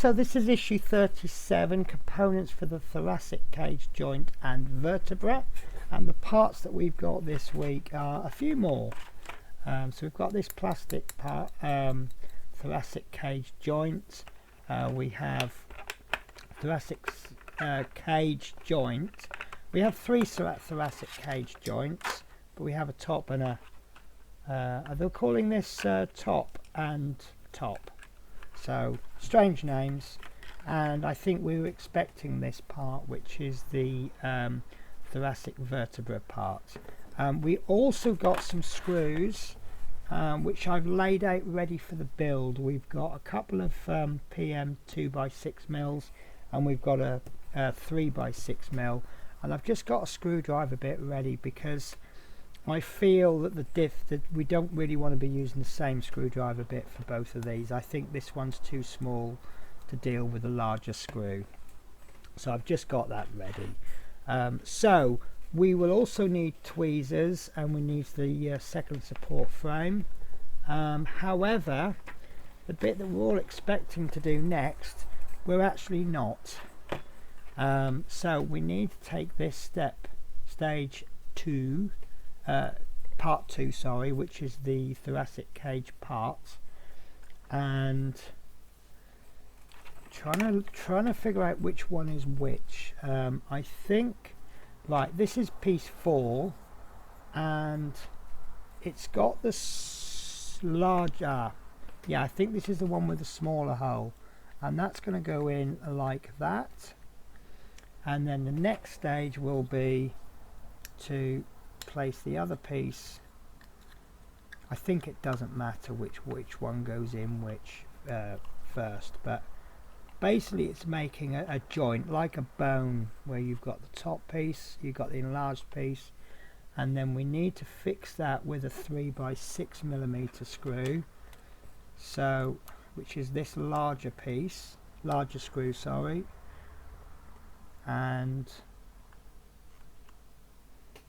So this is issue 37, components for the thoracic cage joint and vertebra, and the parts that we've got this week are a few more. So we've got this plastic part, thoracic cage joint. We have thoracic cage joint. We have three thoracic cage joints, but we have a top and a they're calling this top and top, so strange names. And I think we were expecting this part, which is the thoracic vertebra part. We also got some screws which I've laid out ready for the build. We've got a couple of PM 2x6 mils, and we've got a 3x6 mil, and I've just got a screwdriver bit ready because I feel that that we don't really want to be using the same screwdriver bit for both of these. I think this one's too small to deal with a larger screw, so I've just got that ready. So we will also need tweezers, and we need the second support frame. However, the bit that we're all expecting to do next, we're actually not. So we need to take this stage 2, part 2, sorry, which is the thoracic cage part, and trying to figure out which one is which. I think, right, this is piece 4, and it's got this larger, yeah, I think this is the one with the smaller hole, and that's going to go in like that. And then the next stage will be to place the other piece. I think it doesn't matter which one goes in which first, but basically it's making a joint like a bone, where you've got the top piece, you've got the enlarged piece, and then we need to fix that with a 3x6mm screw, so which is this larger screw, sorry, and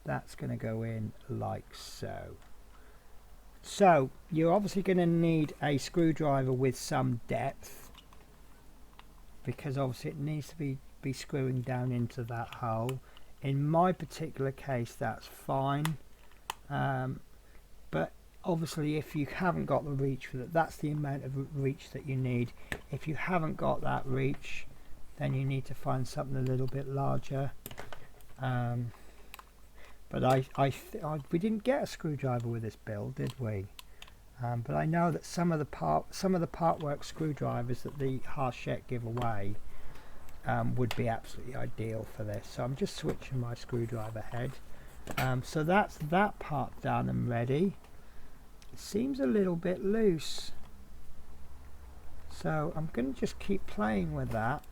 that's going to go in like so. So you're obviously going to need a screwdriver with some depth, because obviously it needs to be screwing down into that hole. In my particular case that's fine, but obviously if you haven't got the reach for that, that's the amount of reach that you need. If you haven't got that reach, then you need to find something a little bit larger. But we didn't get a screwdriver with this build, did we? But I know that some of the part work screwdrivers that the Hachette give away would be absolutely ideal for this. So I'm just switching my screwdriver head. So that's that part done and ready. It seems a little bit loose, so I'm going to just keep playing with that.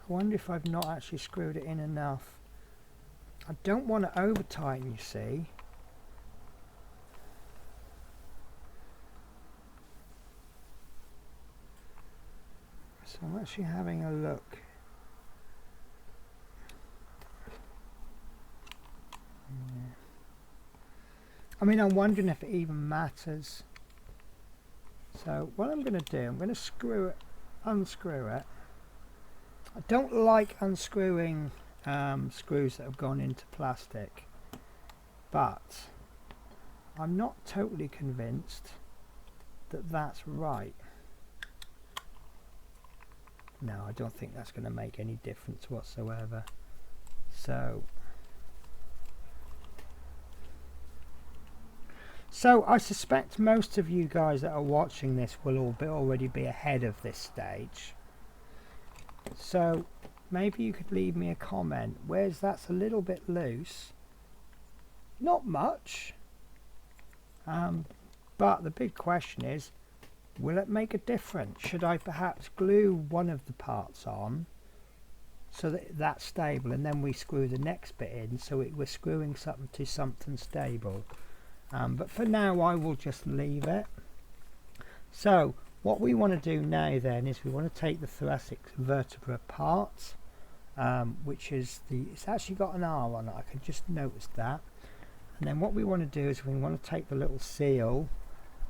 I wonder if I've not actually screwed it in enough. I don't want to over tighten, you see. So I'm actually having a look. Yeah. I mean, I'm wondering if it even matters. So what I'm going to do, I'm going to unscrew it. I don't like unscrewing screws that have gone into plastic, but I'm not totally convinced that that's right. No, I don't think that's going to make any difference whatsoever. So I suspect most of you guys that are watching this will already be ahead of this stage. So maybe you could leave me a comment, whereas that's a little bit loose, not much, but the big question is, will it make a difference? Should I perhaps glue one of the parts on so that that's stable, and then we screw the next bit in so we're screwing something to something stable? But for now I will just leave it. So what we want to do now then is we want to take the thoracic vertebra part, which is it's actually got an R on it, I can just notice that. And then what we want to do is we want to take the little seal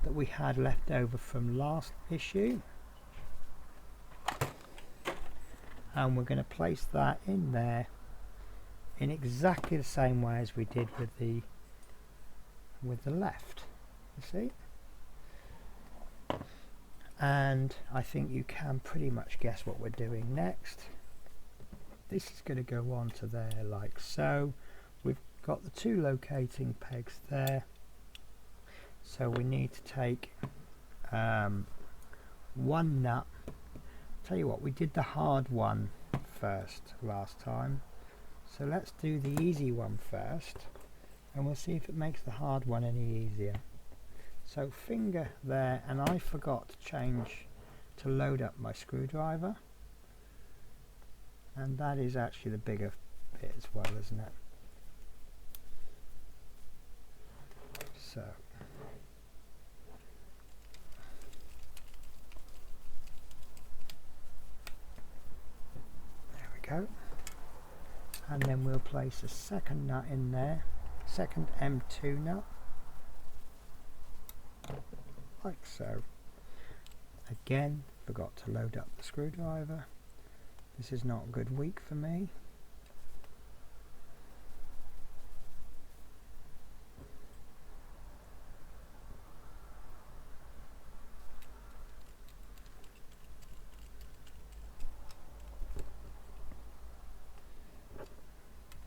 that we had left over from last issue, and we're going to place that in there in exactly the same way as we did with the left, you see. And I think you can pretty much guess what we're doing next. This is going to go on to there like so. We've got the two locating pegs there, so we need to take one nut. Tell you what, we did the hard one first last time, so let's do the easy one first, and we'll see if it makes the hard one any easier. So finger there, and I forgot to change to load up my screwdriver, and that is actually the bigger bit as well, isn't it? So there we go, and then we'll place a second nut in there, second M2 nut, like so. Again, forgot to load up the screwdriver. This is not a good week for me.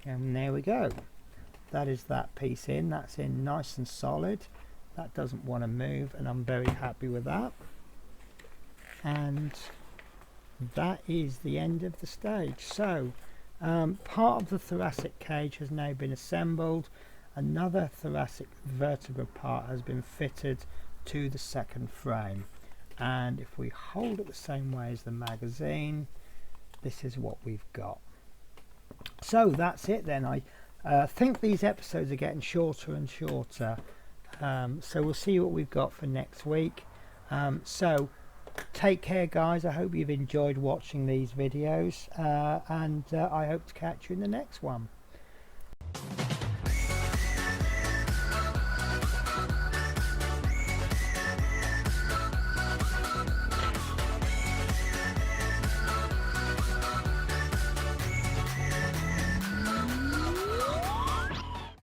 And there we go. That is that piece in. That's in nice and solid. That doesn't want to move, and I'm very happy with that. And that is the end of the stage. So part of the thoracic cage has now been assembled. Another thoracic vertebra part has been fitted to the second frame, and if we hold it the same way as the magazine, this is what we've got. So that's it then. I think these episodes are getting shorter and shorter, so we'll see what we've got for next week. So take care, guys. I hope you've enjoyed watching these videos, and I hope to catch you in the next one.